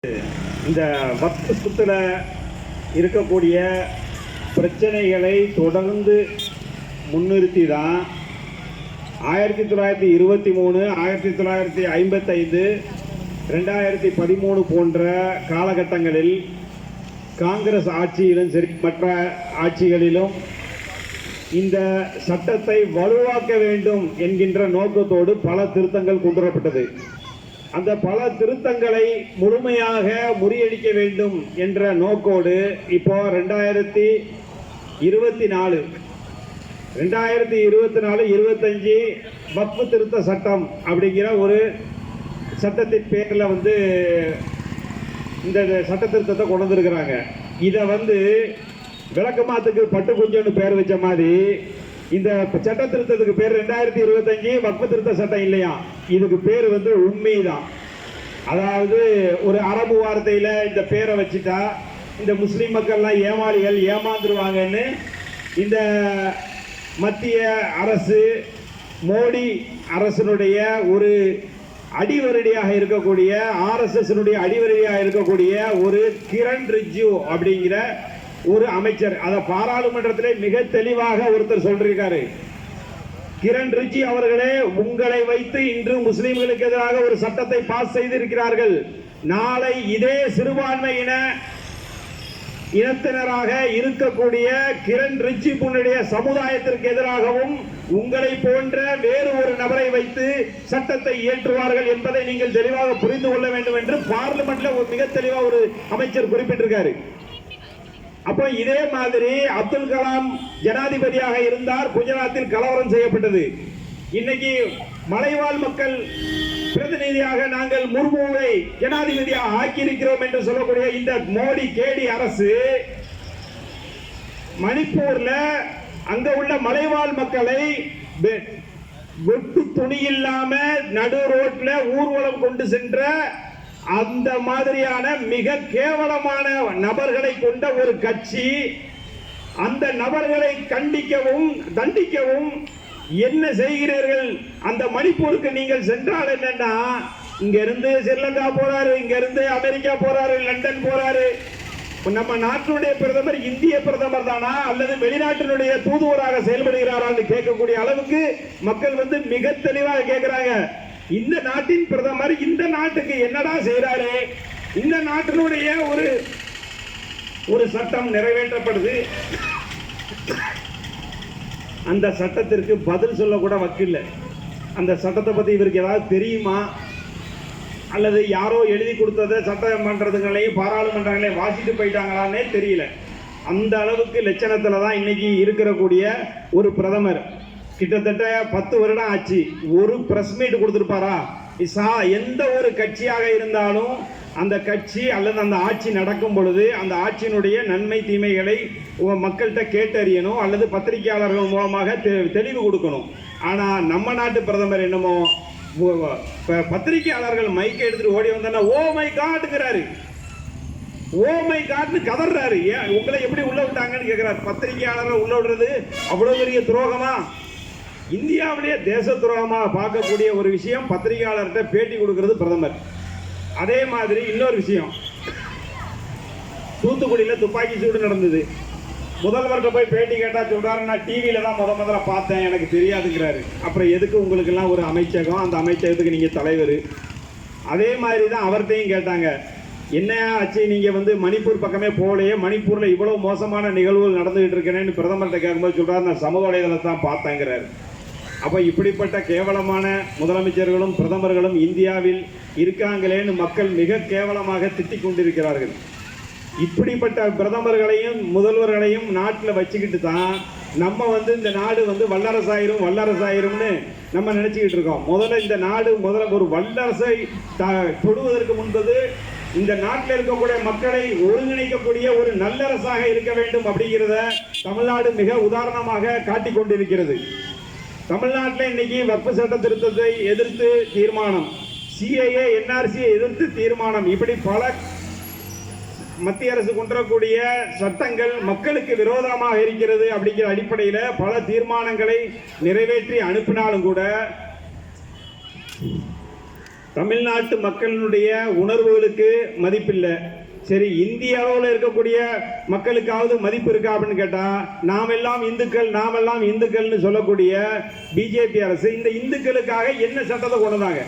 இந்த வக்ஃப் சொத்துல இருக்கக்கூடிய பிரச்சனைகளை தொடர்ந்து முன்னிறுத்தி தான் 1923, 1955, 2013 போன்ற காலகட்டங்களில் காங்கிரஸ் ஆட்சியிலும் சரி மற்ற ஆட்சிகளிலும் இந்த சட்டத்தை வலுவாக்க வேண்டும் என்கின்ற நோக்கத்தோடு பல திருத்தங்கள் கொண்டுவரப்பட்டது. அந்த பல திருத்தங்களை முழுமையாக முறியடிக்க வேண்டும் என்ற நோக்கோடு இப்போ 2024, 25 வக்ஃப் திருத்த சட்டம் அப்படிங்கிற ஒரு சட்டத்தின் பேரில் இந்த சட்ட திருத்தத்தை கொண்டு வந்திருக்கிறாங்க. இதை விளக்கமாத்துக்கு பட்டு குஞ்சன்னு பேர் வச்ச மாதிரி இந்த சட்ட திருத்தத்துக்கு பேர் 2025 வக்ஃப் திருத்த சட்டம் இல்லையா, இதுக்கு பேர் உண்மை தான். அதாவது ஒரு அரபு வார்த்தையில இந்த பேரை வச்சுட்டா இந்த முஸ்லீம் மக்கள்லாம் ஏமாளிகள் ஏமாந்துருவாங்கன்னு இந்த மத்திய அரசு மோடி அரசனுடைய ஒரு அடிவரடியாக இருக்கக்கூடிய RSS அடிவரடியாக இருக்கக்கூடிய ஒரு கிரண் ரிஜிஜு அப்படிங்கிற ஒரு அமைச்சர், அதை பாராளுமன்றத்திலே மிக தெளிவாக ஒருத்தர் சொல்லிருக்காரு. கிரண் ரிஜிஜு அவர்களே, உங்களை வைத்து இன்று முஸ்லிம்களுக்கு எதிராக ஒரு சட்டத்தை பாஸ் செய்திருக்கிறார்கள். நாளை இதே சிறுபான்மை இனத்தினராக இருக்கக்கூடிய கிரண் ரிஜிஜுடைய சமுதாயத்திற்கு எதிராகவும் உங்களை போன்ற வேறு ஒரு நபரை வைத்து சட்டத்தை இயற்றுவார்கள் என்பதை நீங்கள் தெளிவாக புரிந்து கொள்ள வேண்டும் என்று பார்லிமெண்ட்ல மிக தெளிவாக ஒரு அமைச்சர் குறிப்பிட்டிருக்காரு. அப்போ இதே மாதிரி அப்துல் கலாம் ஜனாதிபதியாக இருந்தார். குஜராத்தில் கலவரம் செய்யப்பட்டது. இன்னைக்கு மலைவாழ் மக்கள் பிரதிநிதியாக நாங்கள் முர்முவை ஜனாதிபதியாக ஆக்கியிருக்கிறோம் என்று சொல்லக்கூடிய இந்த மோடி கேடி அரசு மணிப்பூர்ல அங்க உள்ள மலைவாழ் மக்களை வெட்டு துணி இல்லாம நடு ரோட்ல ஊர்வலம் கொண்டு சென்ற அந்த மாதிரியான மிக கேவலமான நபர்களை கொண்ட ஒரு கட்சி, அந்த நபர்களை கண்டிக்கவும் தண்டிக்கவும் என்ன செய்கிறீர்கள்? அந்த மணிப்பூருக்கு நீங்கள் சென்றால் என்னன்னா, இங்க இருந்து ஸ்ரீலங்கா போறாரு, இங்க இருந்து அமெரிக்கா போறாரு, லண்டன் போறாரு. நம்ம நாட்டினுடைய பிரதமர் இந்திய பிரதமர் தானா அல்லது வெளிநாட்டினுடைய தூதுவராக செயல்படுகிறாரான்னு கேட்கக்கூடிய அளவுக்கு மக்கள் மிக தெளிவாக கேட்கிறாங்க. இந்த நாட்டின் பிரதமர் இந்த நாட்டுக்கு என்னடா செய்யறாரு? இந்த நாட்டினுடைய ஒரு சட்டம் நிறைவேற்றப்படுது. அந்த சட்டத்திற்கு பதில் சொல்ல கூட வக்கில்ல. அந்த சட்டத்தை பத்தி இவருக்கு ஏதாவது தெரியுமா அல்லது யாரோ எழுதி கொடுத்ததை சட்டமன்றங்களையும் பாராளுமன்றங்களையும் வாசிட்டு போயிட்டாங்களான்னே தெரியல. அந்த அளவுக்கு லட்சணத்துல தான் இன்னைக்கு இருக்கக்கூடிய ஒரு பிரதமர். கிட்டத்தட்ட 10 வருடம் ஆச்சு. ஒரு பிரஸ் மீட் கொடுத்திருப்பாரா? எந்த ஒரு கட்சியாக இருந்தாலும் அந்த கட்சி அல்லது அந்த ஆட்சி நடக்கும் பொழுது அந்த ஆட்சியினுடைய நன்மை தீமைகளை மக்கள்கிட்ட கேட்டறியணும் அல்லது பத்திரிகையாளர்கள் மூலமாக தெளிவு கொடுக்கணும். ஆனா நம்ம நாட்டு பிரதமர் என்னமோ பத்திரிகையாளர்கள் மைக்கை எடுத்துட்டு ஓடி வந்தா ஓ மை காட்ங்கிறாரு, ஓ மை காட்னு கதறாரு. உங்களை எப்படி உள்ள விட்டாங்கன்னு கேட்கிறாரு. பத்திரிகையாளர்கள் உள்ள விடுறது அவ்வளவு பெரிய துரோகமா? இந்தியாவிலேயே தேச துரோகமாக பார்க்கக்கூடிய ஒரு விஷயம் பத்திரிகையாளர்கிட்ட பேட்டி கொடுக்கிறது பிரதமர். அதே மாதிரி இன்னொரு விஷயம், தூத்துக்குடியில் துப்பாக்கி சூடு நடந்தது. முதல்வர்கிட்ட போய் பேட்டி கேட்டா சொல்றாரு, நான் டிவியில தான் முதல்ல பார்த்தேன், எனக்கு தெரியாதுங்கிறாரு. அப்புறம் எதுக்கு உங்களுக்கு எல்லாம் ஒரு அமைச்சகம், அந்த அமைச்சகத்துக்கு நீங்க தலைவர்? அதே மாதிரி தான் அவர்கிட்டையும் கேட்டாங்க, என்ன ஆச்சு நீங்க மணிப்பூர் பக்கமே போகலையே, மணிப்பூர்ல இவ்வளவு மோசமான நிகழ்வுகள் நடந்துகிட்டு இருக்கேன்னு பிரதமர்கிட்ட கேட்கும்போது சொல்றாரு, நான் சமூக வலைதளத்தை தான் பார்த்தேங்கிறாரு. அப்ப இப்படிப்பட்ட கேவலமான முதலமைச்சர்களும் பிரதமர்களும் இந்தியாவில் இருக்காங்களேன்னு மக்கள் மிக கேவலமாக திட்டிக் கொண்டிருக்கிறார்கள். இப்படிப்பட்ட பிரதமர்களையும் முதல்வர்களையும் நாட்டில் வச்சுக்கிட்டு தான் நம்ம இந்த நாடு வல்லரசாயிரும்னு நம்ம நினைச்சுக்கிட்டு இருக்கோம். முதல்ல இந்த நாடு ஒரு வல்லரசை தொடுவதற்கு முன்பது இந்த நாட்டில் இருக்கக்கூடிய மக்களை ஒருங்கிணைக்கக்கூடிய ஒரு நல்லரசாக இருக்க வேண்டும் அப்படிங்கிறத தமிழ்நாடு மிக உதாரணமாக காட்டிக் கொண்டிருக்கிறது. தமிழ்நாட்டில் இன்னைக்கு வக்ஃப் சட்ட திருத்தத்தை எதிர்த்து தீர்மானம், CAA NRC எதிர்த்து தீர்மானம், இப்படி பல மத்திய அரசு கொண்டுவரக்கூடிய சட்டங்கள் மக்களுக்கு விரோதமாக இருக்கிறது அப்படிங்கிற அடிப்படையில் பல தீர்மானங்களை நிறைவேற்றி அனுப்பினாலும் கூட தமிழ்நாட்டு மக்களினுடைய உணர்வுகளுக்கு மதிப்பில்லை. சரி, இந்திய அளவில் இருக்கக்கூடிய மக்களுக்காவது மதிப்பு இருக்கா அப்படின்னு கேட்டா, நாமெல்லாம் இந்துக்கள்னு சொல்லக்கூடிய பிஜேபி அரசு இந்த இந்துக்களுக்காக என்ன சட்டத்தை கொண்டு வந்தாங்க?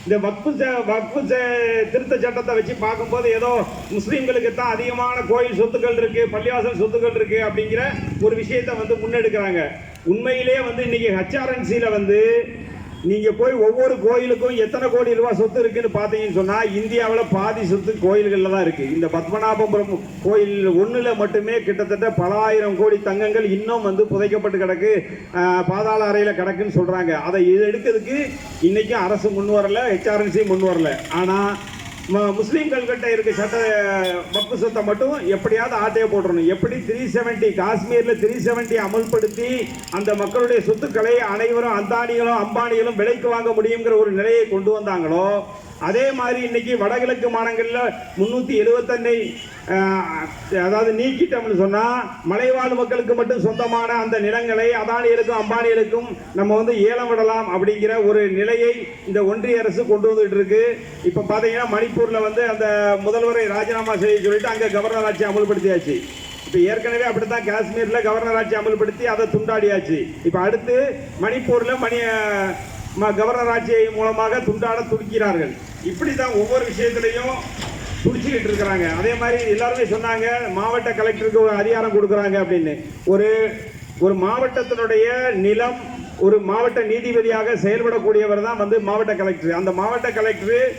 இந்த வக்ஃபு திருத்த சட்டத்தை வச்சு பார்க்கும்போது ஏதோ முஸ்லீம்களுக்கு தான் அதிகமான கோயில் சொத்துக்கள் இருக்கு, பள்ளிவாசல் சொத்துக்கள் இருக்கு அப்படிங்கிற ஒரு விஷயத்தை முன்னெடுக்கிறாங்க. உண்மையிலேயே இன்னைக்கு HRNC நீங்க போய் ஒவ்வொரு கோயிலுக்கும் எத்தனை கோடி ரூபாய் சொத்து இருக்குன்னு பாத்தீங்கன்னு சொன்னா, இந்தியாவில் பாதி சொத்து கோயில்கள்ல தான் இருக்கு. இந்த பத்மநாபபுரம் கோயில் ஒண்ணுல மட்டுமே கிட்டத்தட்ட பல ஆயிரம் கோடி தங்கங்கள் இன்னும் புதைக்கப்பட்டு கிடக்கு, பாதாள அறையில கிடக்குன்னு சொல்றாங்க. அதை எடுக்கிறதுக்கு இன்னைக்கும் அரசு முன் வரல, HRNC முன் வரல. ஆனா முஸ்லீம்கள் கிட்ட இருக்க சட்ட வக்ஃபு சொத்தை மட்டும் எப்படியாவது ஆட்டையை போட்டுறணும். எப்படி 370 காஷ்மீர்ல 370 அமல்படுத்தி அந்த மக்களுடைய சொத்துக்களை அனைவரும் அந்தானிகளும் அம்பானிகளும் விலைக்கு வாங்க முடியுங்கிற ஒரு நிலையை கொண்டு வந்தாங்களோ, அதே மாதிரி இன்னைக்கு வடகிழக்கு மாநிலங்களில் 375 அதாவது நீக்கிட்டோம்னு சொன்னா, மலைவாழ் மக்களுக்கு மட்டும் சொந்தமான அந்த நிலங்களை அதானிகளுக்கும் அம்பானிகளுக்கும் நம்ம ஏலம் விடலாம் அப்படிங்கிற ஒரு நிலையை இந்த ஒன்றிய அரசு கொண்டு வந்துட்டு இருக்கு. இப்ப பாத்தீங்கன்னா மணிப்பூர்ல அந்த முதல்வரை ராஜினாமா செய்ய சொல்லிட்டு அங்க கவர்னர் ஆட்சி அமல்படுத்தியாச்சு. இப்ப ஏற்கனவே அப்படித்தான் காஷ்மீர்ல கவர்னர் ஆட்சி அமல்படுத்தி அதை துண்டாடியாச்சு. இப்ப அடுத்து மணிப்பூர்ல கவர்னர் ஆட்சி மூலமாக துண்டாட துடிக்கிறார்கள். இப்படிதான் ஒவ்வொரு விஷயத்திலையும் துடிச்சுக்கிட்டு இருக்கிறாங்க. அதே மாதிரி எல்லாருமே சொன்னாங்க மாவட்ட கலெக்டருக்கு ஒரு அதிகாரம் கொடுக்குறாங்க அப்படின்னு. ஒரு மாவட்டத்தினுடைய நிலம் ஒரு மாவட்ட நீதிபதியாக செயல்படக்கூடியவர் தான் மாவட்ட கலெக்டர். அந்த மாவட்ட கலெக்டர்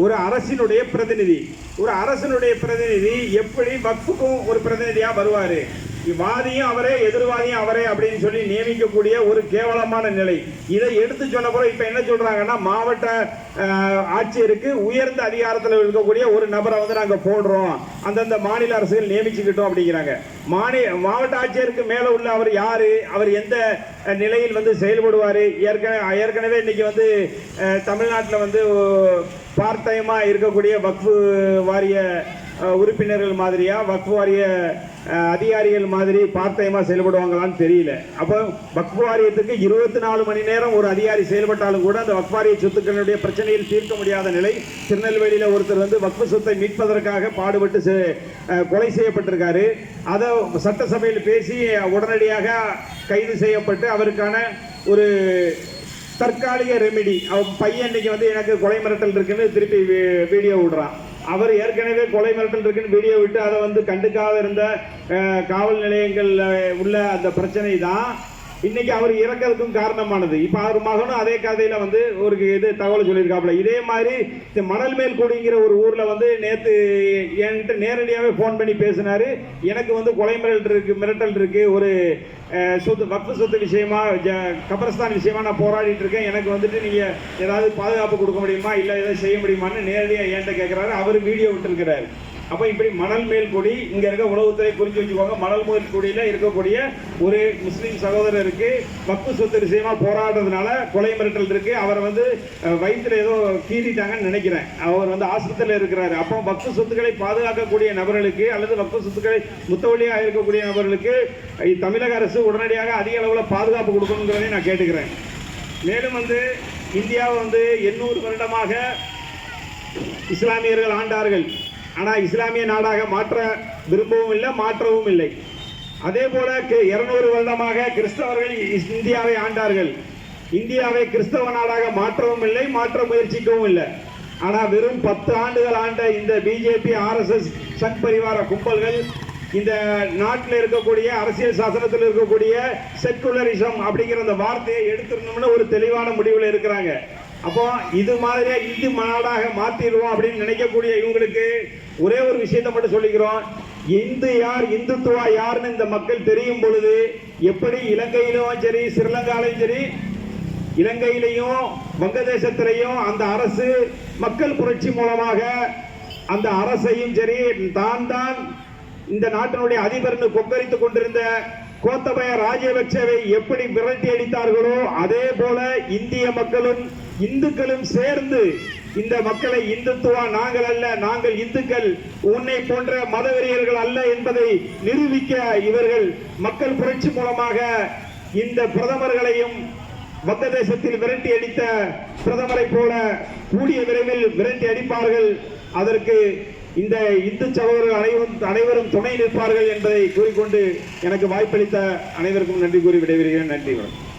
ஒரு அரசினுடைய பிரதிநிதி. ஒரு அரசினுடைய பிரதிநிதி எப்படி வக்ஃபுக்கும் ஒரு பிரதிநிதியா வருவாரு? வாதியும் அவரே எதிர்வாதியும் அவரே அப்படின்னு சொல்லி நியமிக்கக்கூடிய ஒரு கேவலமான நிலை. இதை எடுத்து சொன்ன பிறகு இப்ப என்ன சொல்றாங்கன்னா, மாவட்ட ஆட்சியருக்கு உயர்ந்த அதிகாரத்தில் இருக்கக்கூடிய ஒரு நபரை நாங்க போடுறோம், அந்தந்த மாநில அரசுகள் நியமிச்சுக்கிட்டோம் அப்படிங்கிறாங்க. மாவட்ட ஆட்சியருக்கு மேல உள்ள அவர் யாரு? அவர் எந்த நிலையில் செயல்படுவாரு? ஏற்கனவே இன்னைக்கு தமிழ்நாட்டில் பார்ட் டைமா இருக்கக்கூடிய வக்ஃபு வாரிய உறுப்பினர்கள் மாதிரியா வக்ஃபு வாரிய அதிகாரிகள் மாதிரி பார்ட் டைமா செயல்படுவாங்களான்னு தெரியல. அப்போ வக்ஃபு வாரியத்துக்கு 24 மணி நேரம் ஒரு அதிகாரி செயல்பட்டாலும் கூட அந்த வக்ஃபு வாரிய சொத்துக்களுடைய பிரச்சனையில் தீர்க்க முடியாத நிலை. திருநெல்வேலியில் ஒருத்தர் வக்ஃபு சொத்தை மீட்பதற்காக பாடுபட்டு கொலை செய்யப்பட்டிருக்காரு. அதை சட்டசபையில் பேசி உடனடியாக கைது செய்யப்பட்டு அவருக்கான ஒரு தற்காலிக ரெமிடி. அவன் பையன் இன்னைக்கு எனக்கு கொலை மிரட்டல் இருக்குன்னு திருப்பி வீடியோ விடுறான். அவர் ஏற்கனவே கொலை மிரட்டல் இருக்குன்னு வீடியோ விட்டு அதை கண்டுக்காத இருந்த காவல் நிலையங்கள் உள்ள அந்த பிரச்சனை தான் இன்னைக்கு அவர் இறக்கிறதுக்கும் காரணமானது. இப்ப அவர் மகனும் அதே கதையில ஒரு இது தகவல் சொல்லியிருக்காப்புல. இதே மாதிரி இந்த மணல் மேல் கூடிங்கிற ஒரு ஊர்ல நேத்து என்கிட்ட நேரடியாவே போன் பண்ணி பேசினாரு. எனக்கு கொலை மிரட்டல் இருக்கு, ஒரு சொத்து வக்ஃபு சொத்து விஷயமா கபரஸ்தான் விஷயமா நான் போராடிட்டு இருக்கேன், எனக்கு நீங்க ஏதாவது பாதுகாப்பு கொடுக்க முடியுமா, இல்ல ஏதாவது செய்ய முடியுமான்னு நேரடியாக என்கிட்ட கேட்கிறாரு. அவர் வீடியோ விட்டுருக்கிறாரு. அப்போ இப்படி மணல் மேல் கொடி இங்க இருக்க உளவுத்துறை குறித்து வச்சுக்கோங்க. மணல் மேல் கொடியில இருக்கக்கூடிய ஒரு முஸ்லீம் சகோதரருக்கு வக்ஃபு சொத்து விஷயமா போராடுறதுனால கொலை மிரட்டல் இருக்கு. அவரை வயிற்றுல ஏதோ கீறிட்டாங்கன்னு நினைக்கிறேன். அவர் ஆஸ்பத்திரியில் இருக்கிறாரு. அப்போ வக்ஃபு சொத்துக்களை பாதுகாக்கக்கூடிய நபர்களுக்கு அல்லது வக்ஃபு சொத்துக்களை முத்தவழியாக இருக்கக்கூடிய நபர்களுக்கு தமிழக அரசு உடனடியாக அதிக அளவில் பாதுகாப்பு கொடுக்கணுங்கிறதை நான் கேட்டுக்கிறேன். மேலும் இந்தியாவை 800 வருடமாக இஸ்லாமியர்கள் ஆண்டார்கள். ஆனால் இஸ்லாமிய நாடாக மாற்ற விரும்பவும் இல்லை, மாற்றவும் இல்லை. அதே போல 200 வருடமாக கிறிஸ்தவர்கள் இந்தியாவை ஆண்டார்கள். இந்தியாவை கிறிஸ்தவ நாடாக மாற்றவும் இல்லை, மாற்ற முயற்சிக்கவும் இல்லை. ஆனால் வெறும் 10 ஆண்டுகள் ஆண்ட இந்த பிஜேபி RSS சங் பரிவார கும்பல்கள் இந்த நாட்டில் இருக்கக்கூடிய அரசியல் சாசனத்தில் இருக்கக்கூடிய செக்குலரிசம் அப்படிங்கிற அந்த வார்த்தையை எடுத்துடணும்னு ஒரு தெளிவான முடிவில் இருக்கிறாங்க. அப்போ இது மாதிரியா இந்து நாடாக மாற்றிடுவோம் அப்படின்னு நினைக்கக்கூடிய இவங்களுக்கு ஒரே ஒரு விஷயத்தை மட்டும் சொல்லிக்கிறோம். இந்து யார், இந்துத்துவா யாருன்னு இந்த மக்கள் தெரியும் பொழுது, எப்படி இலங்கையிலும் சரி, ஸ்ரீலங்காலையும் சரி, இலங்கையிலையும் வங்கதேசத்திலையும் அந்த அரசு மக்கள் புரட்சி மூலமாக அந்த அரசையும் சரி, தான் இந்த நாட்டினுடைய அதிபர்னு கொக்கரித்துக் கொண்டிருந்த கோத்தபய ராஜபக்சவை எப்படி விரட்டி அடித்தார்களோ, அதே போல இந்திய மக்களும் இந்துக்களும் சேர்ந்து இந்த மக்களை இந்துத்துவா நாங்கள் அல்ல, நாங்கள் இந்துக்கள், உன்னை போன்ற மதவெறியர்கள் அல்ல என்பதை நிரூபிக்க இவர்கள் மக்கள் புரட்சி மூலமாக இந்த பிரதமர்களையும் வங்கதேசத்தில் விரட்டி அடித்த பிரதமரை போல கூடிய விரைவில் விரட்டி அடிப்பார்கள். அதற்கு இந்த இந்து சகோதரர்கள் அனைவரும் துணை நிற்பார்கள் என்பதை கூறிக்கொண்டு எனக்கு வாய்ப்பளித்த அனைவருக்கும் நன்றி கூறி விடைபெறுகிறேன். நன்றி வணக்கம்.